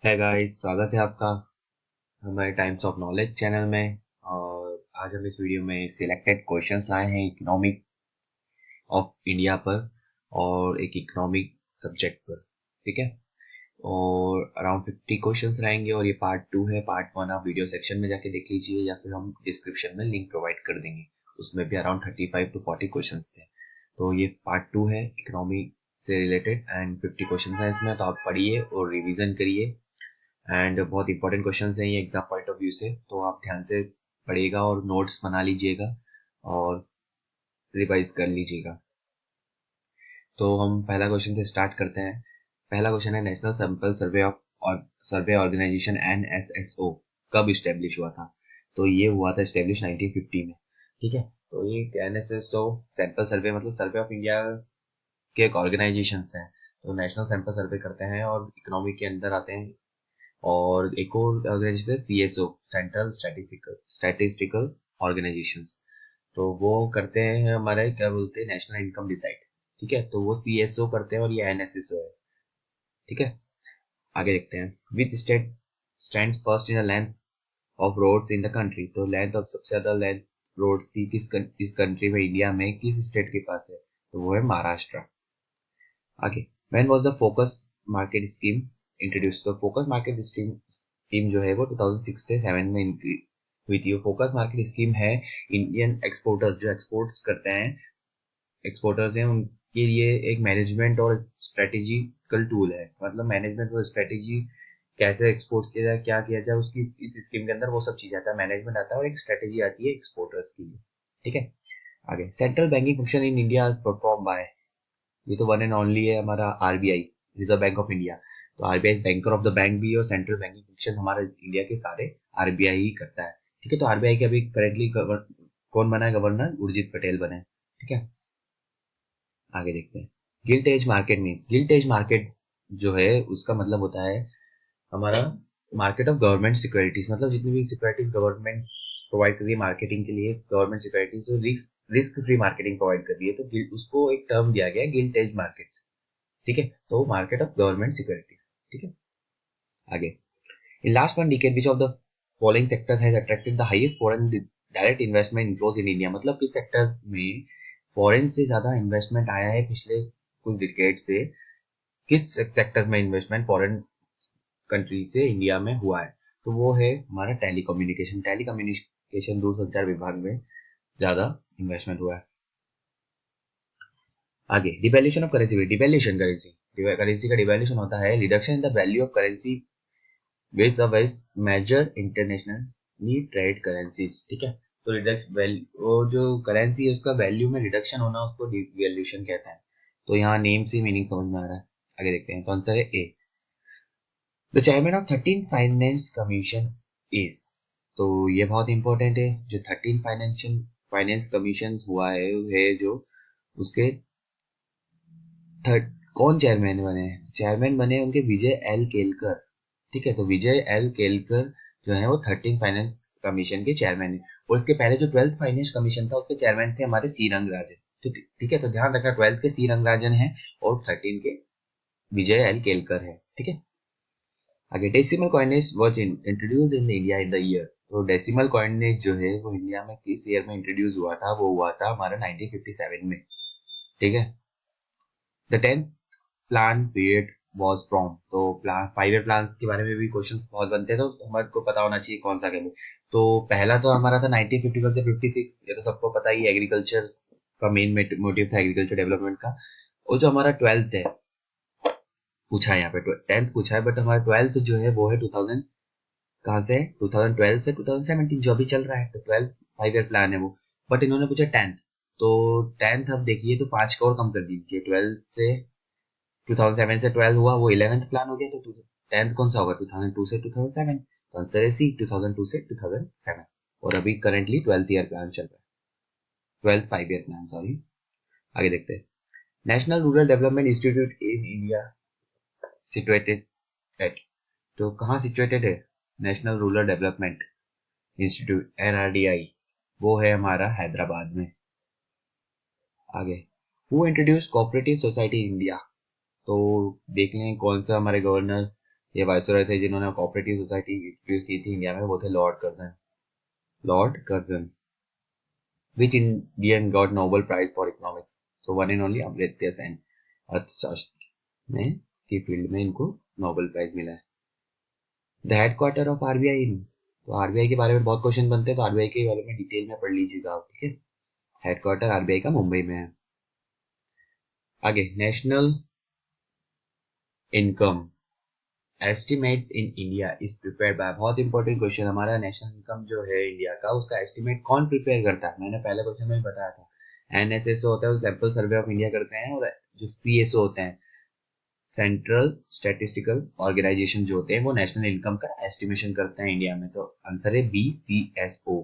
है गाइस, स्वागत है आपका हमारे टाइम्स ऑफ नॉलेज चैनल में। और आज हम इस वीडियो में सिलेक्टेड क्वेश्चंस लाए हैं इकोनॉमिक ऑफ इंडिया पर और एक इकोनॉमिक सब्जेक्ट पर। ठीक है, और अराउंड 50 क्वेश्चंस रहेंगे और ये पार्ट 2 है। पार्ट 1 आप वीडियो सेक्शन में जाके देख लीजिए या फिर हम डिस्क्रिप्शन में लिंक प्रोवाइड कर देंगे, उसमें भी अराउंड 35 टू 40 क्वेश्चंस थे। तो ये पार्ट 2 है इकोनॉमी से रिलेटेड एंड 50 क्वेश्चन है इसमें, तो आप पढ़िए और रिविजन करिए। एंड बहुत इंपॉर्टेंट क्वेश्चन हैं ये एग्जाम पॉइंट ऑफ व्यू से, तो आप ध्यान से पढ़िएगा और नोट्स बना लीजिएगा और रिवाइज कर लीजिएगा। तो हम पहला क्वेश्चन से स्टार्ट करते हैं। पहला क्वेश्चन है national sample survey of survey organisation NSSO कब स्टेब्लिश हुआ था? तो ये हुआ था स्टेब्लिश 1950 में। ठीक है, तो ये NSSO सैंपल सर्वे मतलब सर्वे ऑफ इंडिया के एक ऑर्गेनाइजेशन है। तो नेशनल सैंपल सर्वे करते हैं और इकोनॉमी के अंदर आते हैं। और एक और ऑर्गेनाइजेशन है CSO, सेंट्रल स्टैटिस्टिकल ऑर्गेनाइजेशंस। तो वो करते हैं हमारे क्या बोलते हैं नेशनल इनकम डिसाइड। ठीक है, तो वो CSO करते हैं और ये NSSO है। ठीक है, आगे देखते हैं। Which state stands first in the length of roads in the country? तो लेंथ ऑफ सबसे ज्यादा लेंथ रोड्स की किस कंट्री में, इंडिया में किस स्टेट के पास है? तो वो है महाराष्ट्र। आगे, when was the focus market scheme introduce? तो फोकस मार्केट स्कीम जो है वो 2006 से 7 में हुई थी। फोकस मार्केट स्कीम है इंडियन एक्सपोर्टर्स जो एक्सपोर्ट्स करते हैं, एक्सपोर्टर्स हैं उनके लिए एक मैनेजमेंट और स्ट्रेटेजिकल टूल है। मतलब मैनेजमेंट और स्ट्रेटेजी कैसे एक्सपोर्ट किया जाए, क्या किया जाए, उसकी इस स्कीम के अंदर वो सब चीज आता है। मैनेजमेंट आता है और एक स्ट्रेटेजी आती है एक्सपोर्टर्स के लिए। ठीक है, आगे, central banking function in India perform by? ये तो वन एंड ओनली है हमारा RBI, reserve bank of India. तो RBI banker of the bank भी है और सेंट्रल बैंकिंग फंक्शन हमारे इंडिया के सारे RBI ही करता है। ठीक है, तो RBI के अभी करेंटली कौन बना है गवर्नर? उर्जित पटेल बने। ठीक है, आगे देखते हैं। Gilt edge market means? Gilt edge market जो है उसका मतलब होता है हमारा मार्केट ऑफ गवर्नमेंट सिक्योरिटीज। मतलब जितनी भी सिक्योरिटीज गवर्नमेंट प्रोवाइड कर रही है मार्केटिंग के लिए, गवर्नमेंट सिक्योरिटीज जो रिस्क फ्री मार्केटिंग प्रोवाइड कर रही है, तो उसको एक टर्म दिया गया है गिल्ट एज मार्केट। ठीक है, तो मार्केट ऑफ गवर्नमेंट सिक्योरिटीज। ठीक है, आगे, in last one decade which of the following sector has attracted the highest foreign direct investment inflows in India? मतलब किस सेक्टर्स में फॉरेन से ज्यादा इन्वेस्टमेंट आया है पिछले कुछ डिकेड से? किस सेक्टर में इन्वेस्टमेंट फॉरेन कंट्री से इंडिया में हुआ है? तो वो है हमारा टेलीकम्युनिकेशन। टेलीकम्युनिकेशन दूरसंचार विभाग में ज्यादा इन्वेस्टमेंट हुआ है। आगे, devaluation of currency. Devaluation currency का डिवैल्यूएशन होता है reduction in the value of currency base of major internationally trade currencies. ठीक है, तो वो जो करेंसी है उसका वैल्यू में रिडक्शन होना उसको डिवैल्यूएशन कहते हैं। तो यहाँ नेम से मीनिंग समझ में आ रहा है। आगे देखते हैं कौन सा है। A, the chairman of 13 finance commission is? तो ये बहुत इंपॉर्टेंट है। जो 13 फाइनेंस कमीशन हुआ है जो उसके कौन चेयरमैन बने? चेयरमैन बने उनके विजय एल केलकर। ठीक है, तो विजय एल केलकर जो है वो 13 फाइनेंस कमीशन के चेयरमैन है। और इसके पहले जो 12th फाइनेंस कमीशन था उसके चेयरमैन थे हमारे सी रंगराजन। तो ठीक है, तो ध्यान रखना 12th के सी रंगराजन है और 13 के विजय एल केलकर है। ठीक है, आगे, decimal coinage was introduced in India in the year? तो डेसिमल कॉइनेज जो है वो इंडिया में किस ईयर में इंट्रोड्यूस हुआ था? वो हुआ था हमारा 1957 में। ठीक है, the 10th plan period was from? तो प्लान 5 ईयर प्लान्स के बारे में भी क्वेश्चंस बहुत बनते हैं, तो हमारे को पता होना चाहिए कौन सा क्या है। तो पहला तो हमारा था 1951 से 56, ये तो सबको पता ही, एग्रीकल्चर का मेन मोटिव था एग्रीकल्चर डेवलपमेंट का। और जो हमारा 12th है पूछा है यहाँ पे, 10th पूछा है, बट हमारा 12th जो है वो है 2000 कहाँ से? 2012 से 2017 जो अभी चल रहा है। तो 12th 5 ईयर प्लान है वो, बट इन्होंने पूछा 10th। तो 10th अब देखिए तो 5 का और कम कर दीजिए। 12 से 2007 से 12 हुआ, वो 11th प्लान हो गया। तो 10th कौन सा होगा? 2002 से 2007। तो आंसर है सी, 2002 से 2007। और अभी करंटली 12th ईयर प्लान चल रहा है, 12th 5 ईयर प्लान, सॉरी। आगे देखते हैं। National rural development institute in India situated at? तो कहाँ सिचुएटेड है national rural development institute NRDI? वो है हमारा हैदराबाद में। आगे, who introduce cooperative society in India? तो देख लें कौन सा हमारे गवर्नर ये वायसरॉय थे जिन्होंने कोऑपरेटिव सोसाइटी इंट्रोड्यूस की थी इंडिया में, वो थे Lord Curzon. Lord Curzon. Which Indian got Nobel prize for economics? तो one and only Amartya Sen, अर्थशास्त्र में की फील्ड में इनको नोबेल प्राइज मिला है। The headquarter of RBI. तो आरबीआई के बारे में बहुत क्वेश्चन बनते हैं, तो आरबीआई के बारे में डिटेल में पढ़ लीजिएगा आप, ठीक है। हेडक्वार्टर आरबीआई का मुंबई में है। आगे, national income estimates in India is prepared by. बहुत इंपॉर्टेंट क्वेश्चन, हमारा नेशनल इनकम जो है इंडिया का, उसका एस्टिमेट कौन प्रिपेयर करता है? मैंने पहले क्वेश्चन में बताया था, एनएसएसओ होता है, वो सैंपल सर्वे ऑफ इंडिया करते हैं, और जो सीएसओ होते हैं, सेंट्रल स्टैटिस्टिकल ऑर्गेनाइजेशन जो होते हैं, वो नेशनल इनकम का एस्टिमेशन करते हैं इंडिया में। तो आंसर है बी, सीएसओ।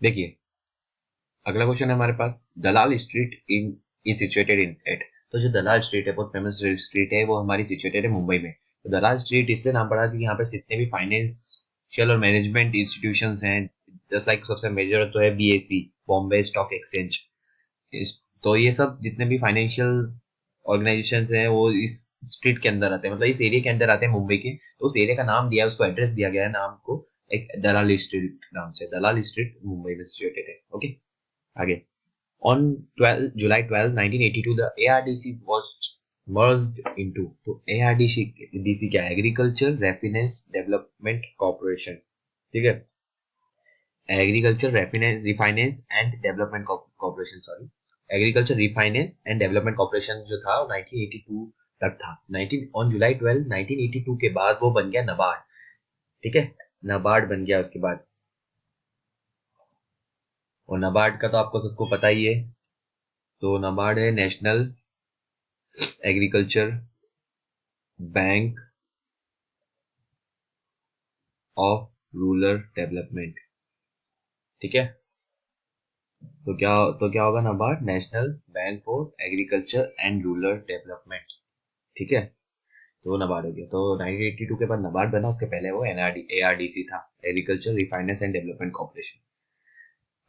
देखिए अगला क्वेश्चन है हमारे पास, Dalal street in is situated in at. तो जो दलाल स्ट्रीट है, बहुत फेमस स्ट्रीट है, वो हमारी सिचुएटेड है मुंबई में। तो दलाल स्ट्रीट इसलिए नाम पड़ा कि यहाँ पे जितने भी फाइनेंशियल और मैनेजमेंट इंस्टीट्यूशंस हैं, जस्ट लाइक सबसे मेजर तो है बीएसई, बॉम्बे स्टॉक एक्सचेंज। तो ये सब जितने भी फाइनेंशियल ऑर्गेनाइजेशंस हैं वो इस स्ट्रीट के अंदर आते हैं, मतलब इस एरिया के अंदर आते हैं मुंबई के। तो उस एरिया का नाम दिया है, उसको एड्रेस दिया गया है नाम को, एक दलाल स्ट्रीट नाम से। दलाल स्ट्रीट मुंबई में सिचुएटेड है। ओके, आगे, on 12 July 12, 1982 the ARDC was merged into। तो ARDC क्या है? एग्रीकल्चर रेफिनेंस डेवलपमेंट कॉर्पोरेशन, ठीक है। Agriculture refinance and development corporation, sorry, agriculture refinance and development corporation जो था 1982 तक था। 19 ऑन जुलाई 12 1982 के बाद वो बन गया नबार्ड, ठीक है। नबार्ड बन गया उसके बाद। और नबार्ड का तो आपको सबको पता ही है। तो नबार्ड है national agriculture bank of rural development, ठीक है। तो क्या होगा? NABARD, national bank for agriculture and rural development, ठीक है। तो वो नबार्ड हो गया। तो 1982 के बाद नबार्ड बना, उसके पहले वो एआरडीसी था, agriculture refinance and development corporation.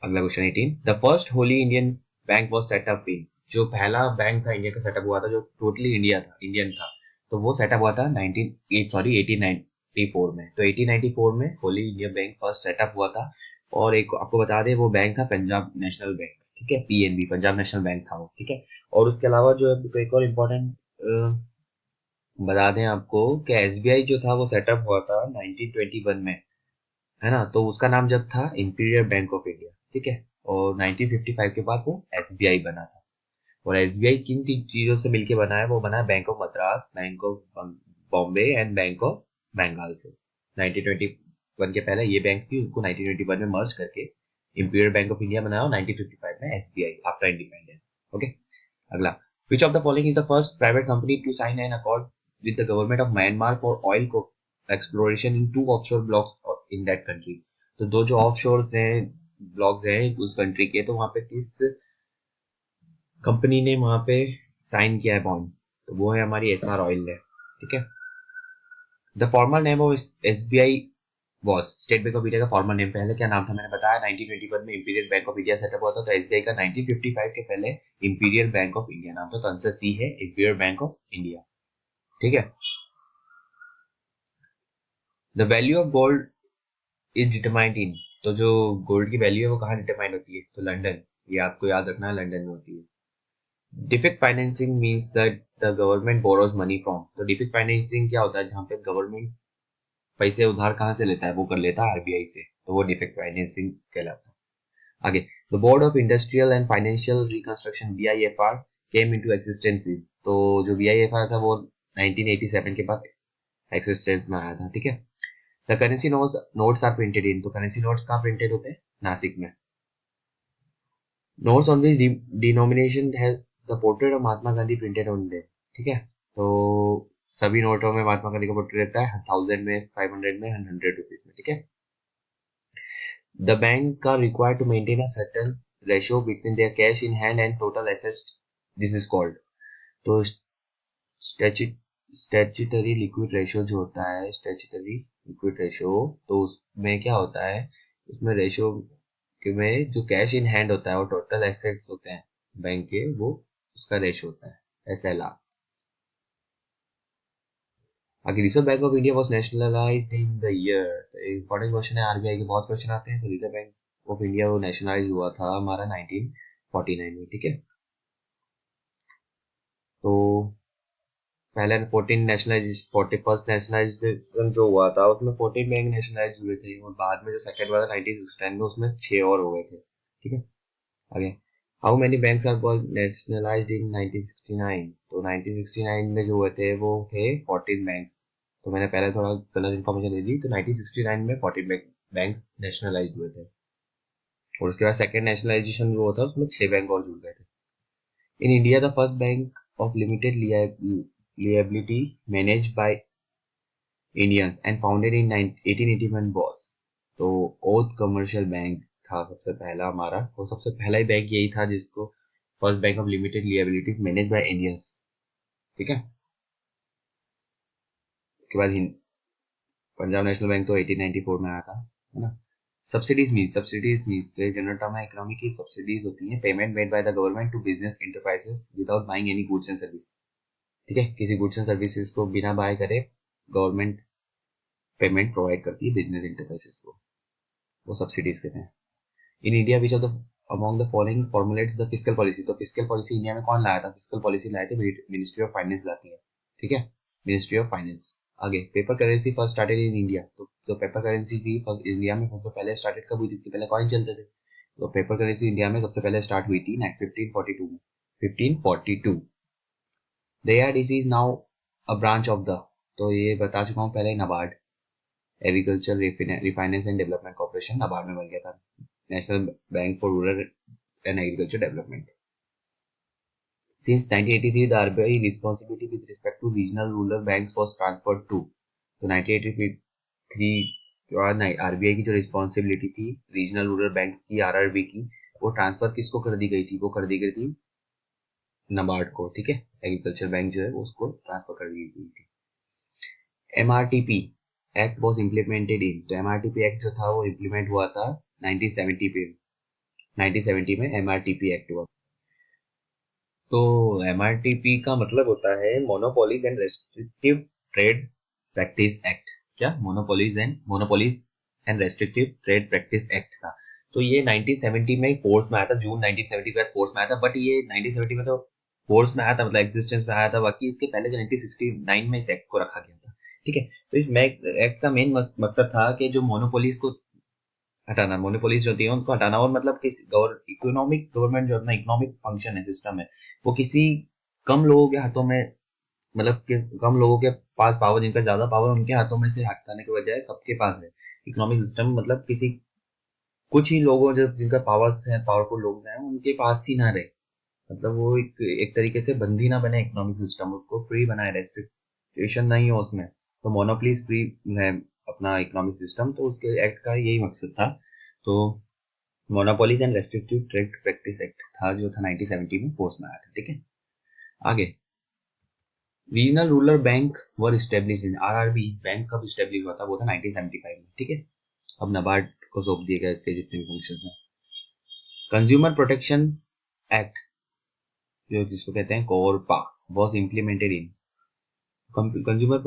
अगला question 18, the first wholly Indian bank was set up in. जो पहला बैंक था इंडिया का सेटअप हुआ था, जो टोटली इंडियन था, तो वो सेटअप हुआ था 1894 में। तो 1894 में Holi India bank first setup हुआ था। और एक आपको बता दें, वो बैंक था पंजाब नेशनल बैंक, ठीक है, पीएनबी, पंजाब नेशनल बैंक था वो, ठीक है। और उसके अलावा जो एक और इम्पोर्टेंट बता दें आपको कि एसबीआई जो था वो सेटअप हुआ था 1921 में, है ना। तो उसका नाम जब था इंपीरियल बैंक ऑफ इंडिया, ठीक है। और 1955 के बाद वो एसबीआई बना था। और एसबीआई किन तीन चीजों से मिलकर बना है? वो बना है bank of Madras, bank of Bombay and bank of Bengal से। 1921 के पहले ये बैंक्स थी, उनको 1921 में मर्ज करके इंपीरियल बैंक ऑफ इंडिया बनाया, और 1955 में एसबीआई आफ्टर इंडिपेंडेंस। ओके, अगला, which of the following is the first private company to sign an accord with the government of Myanmar for oil exploration in 2 offshore blocks in that country? तो दो जो offshore हैं, blocks हैं उस country के, तो वहां पे किस कंपनी ने वहां पे साइन किया है बॉन्ड? तो वो है हमारी एसआर ऑयल है, ठीक है। The formal name of SBI was, state bank of India का फॉर्मल नेम पहले क्या नाम था? मैंने बताया 1921 में imperial bank of India setup हुआ था, तो एसबीआई का 1955 के पहले इंपीरियल बैंक ऑफ इंडिया नाम था। तो आंसर सी है, इंपीरियल बैंक ऑफ इंडिया, ठीक है। The value of gold is determined in. तो जो गोल्ड की वैल्यू है वो कहाँ डिटरमाइंड होती है? तो लंदन, ये आपको याद रखना है, लंदन में होती है। Defect financing means that the government borrows money from. तो डिफेक्ट फाइनेंसिंग क्या होता है? जहाँ पे गवर्नमेंट पैसे उधार कहाँ से लेता है? वो कर लेता है आरबीआई से, तो वो डिफेक्ट फाइनेंसिंग कहलाता है। आगे, the board of industrial and financial reconstruction BIFR came into existence. तो जो बीआईएफआर था वो 1987 के बाद एक्सिस्टेंस में आया था, ठीक है। The currency notes are printed in. तो करेंसी नोट्स कहाँ प्रिंटेड होते हैं? नासिक में। Notes on which denomination has the portrait of Mahatma Gandhi printed on them, ठीक है। तो सभी नोटों में महात्मा गांधी का पोर्ट्रेट रहता है, 1000 में, 500 में, 100 रुपीज में, ठीक है। The bank are required to maintain a certain ratio between their cash in hand and total assets. This is called, तो स्टैट्यूटरी लिक्विड रेशियो जो होता है, स्टैट्यूटरी लिक्विड रेशियो, तो उसमें क्या होता है? उसमें रेशियो में जो कैश इन हैंड होता है और टोटल एसेट्स होते हैं बैंक के, वो उसका रेशियो होता है, एसएलआर। आगे reserve bank of India was nationalised in the year. Important question है, आरबीआई के बहुत क्वेश्चन आते हैं। तो रिजर्व बैंक ऑफ इंडिया वो नेशनलाइज हुआ था हमारा 1949 में, ठीक है। तो पहले 14 नेशनलाइज 41st नेशनलाइजेशन जो हुआ था उसमें 14 बैंक नेशनलाइज हुए थे, और बाद में जो सेकंड हुआ था 1969 में उसमें 6 और हो गए थे, ठीक है। आगे how many banks are nationalised in 1969। तो 1969 में जो हुए थे वो थे 14 बैंक्स। तो मैंने पहले थोड़ा गलत इन्फॉर्मेशन दे दी। तो 1969 में 14 बैंक्स नेशनलाइज हुए थे, और उसके बाद सेकंड नेशनलाइजेशन जो हुआ था उसमें 6 बैंक और जुड़ गए थे। In India the first bank of limited liability managed by Indians and founded in 1881 was। तो ओथ कमर्शियल बैंक था सबसे पहला हमारा, और सबसे पहला ही बैंक यही था जिसको first bank of limited liabilities manage by Indians, ठीक है। इसके बाद पंजाब नेशनल बैंक तो 1894 में आया था, है ना। सब्सिडीज मीन्स जनरल टर्म है इकोनॉमी की। सब्सिडीज होती हैं payment made by the government to business enterprises without buying any goods and service, ठीक है। किसी गुड्स एंड सर्विसेज को बिना बाय करे गवर्नमेंट पेमेंट प्रोवाइड करती है बिजनेस एंटरप्राइजेस को, वो सब्सिडीज कहते हैं। In India which of the among the following formulates the fiscal policy. तो फिस्कल पॉलिसी इंडिया में कौन लाया था? फिस्कल पॉलिसी लाए थे मिनिस्ट्री ऑफ फाइनेंस लाती है, ठीक है, मिनिस्ट्री ऑफ फाइनेंस। आगे paper currency first started in India. तो जो पेपर करेंसी थी इंडिया में सबसे पहले स्टार्टेड कब हुई थी? इसके पहले कॉइन चलते थे। तो पेपर करेंसी इंडिया में सबसे पहले स्टार्ट हुई थी 1542 में, 1542। The ARDC is now a branch of the. तो ये बता चुका हूँ पहले, NABARD, agriculture refinance and development corporation, NABARD में बन गया था, national bank for rural and agriculture development. Since 1983, the RBI responsibility with respect to regional rural banks was transferred to। तो 1983 के बाद आरबीआई की जो रिस्पॉन्सिबिलिटी थी रीजनल रूरल बैंक्स की, आरआरबी की, वो ट्रांसफर किसको कर दी गई थी? वो कर दी गई थी नाबार्ड को, ठीक है। एग्रीकल्चर बैंक जो है उसको ट्रांसफर कर दी गई थी। MRTP act was implemented in. तो एमआरटीपी एक्ट जो था वो इम्प्लीमेंट हुआ था 1970 में एमआरटीपी एक्ट हुआ। तो एमआरटीपी का मतलब होता है monopolies and restrictive trade practice act. क्या? Monopolies and restrictive trade practice act था। तो ये 1970 में फोर्स में आया था, जून 1970 के बाद फोर्स में आया था। बट ये 1970 में तो फोर्स में आया था, मतलब एग्जिस्टेंस में आया था। बाकी इसके पहले जो 1969 में इस एक्ट को रखा गया था, ठीक है। तो इस एक्ट का मेन मकसद था कि जो मोनोपोलीज को हटाना, मोनोपोलीज जो होती है उनको हटाना, और मतलब किसी इकोनॉमिक गवर्नमेंट जो अपना इकोनॉमिक फंक्शन है, सिस्टम है, वो किसी कम लोगों के हाथों में, मतलब कि कम लोगों के पास पावर, जिनका ज्यादा पावर उनके हाथों में से हटाने के बजाय सबके पास है इकोनॉमिक सिस्टम। मतलब किसी कुछ ही लोगों जो जिनका पावर्स है, पावरफुल लोग हैं, उनके पास ही ना रहे। मतलब वो एक तरीके से बंदी ना बने इकोनॉमिक सिस्टम, उसको फ्री बनाए, रेस्ट्रिक्शन नहीं हो उसमें। तो मोनोपोलीज फ्री है अपना इकोनॉमिक सिस्टम, तो उसके एक्ट का यही मकसद था। तो monopolies and restrictive trade practice act था जो था 1970 में फोर्स में आया था, ठीक है। आगे regional rural bank were established in. RRB bank कब एस्टेब्लिश हुआ था? वो था 1975 में, ठीक है। अब नाबार्ड को सौंप दिए गए इसके जितने भी फंक्शंस हैं। कंज्यूमर प्रोटेक्शन एक्ट जो जिसको कहते हैं कोरपा was implemented in. Consumer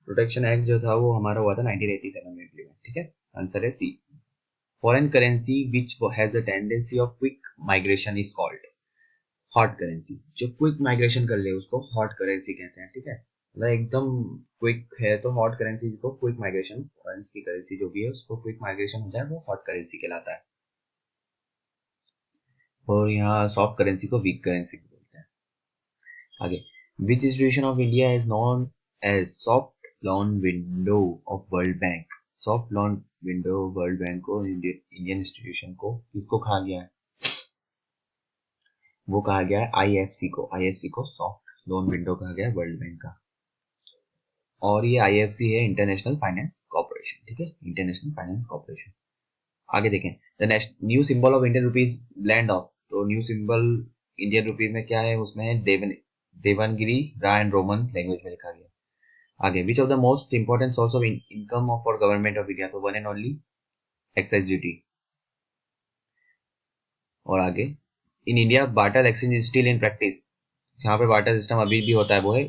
protection act जो था वो हमारा हुआ था 1987 में इम्प्लीमेंट, ठीक है। आंसर है C. Foreign currency which has a tendency of quick migration is called hot currency. जो क्विक माइग्रेशन कर ले उसको हॉट करेंसी कहते हैं, ठीक है। मतलब एकदम क्विक है तो हॉट करेंसी को क्विक माइग्रेशन, फॉरेन की करेंसी जो भी है उसको क्विक माइग्रेशन हो जाए वो हॉट करेंसी कहलाता है। और यहाँ सॉफ्ट करेंसी को वीक करेंसी बोलते हैं। आगे which institution of India is known as soft loan window of World Bank. Soft loan window World Bank को, इंडियन इंस्टीट्यूशन को किसको कहा गया है? वो कहा गया है आईएफसी को। आईएफसी को सॉफ्ट लोन विंडो कहा गया है वर्ल्ड बैंक का। और ये आईएफसी है इंटरनेशनल फाइनेंस कॉर्पोरेशन, ठीक है, इंटरनेशनल फाइनेंस कॉर्पोरेशन। आगे देखें the new symbol of Indian rupees bland of. तो न्यू सिंबल इंडियन रुपीज में क्या है? उसमें है देवनगिरी रा एंड रोमन लैंग्वेज में लिखा गया। आगे which of the most important source of income for government of India. तो one and only excise duty. और आगे in India barter exchange is still in practice. जहाँ पे बार्टर सिस्टम अभी भी होता है वो है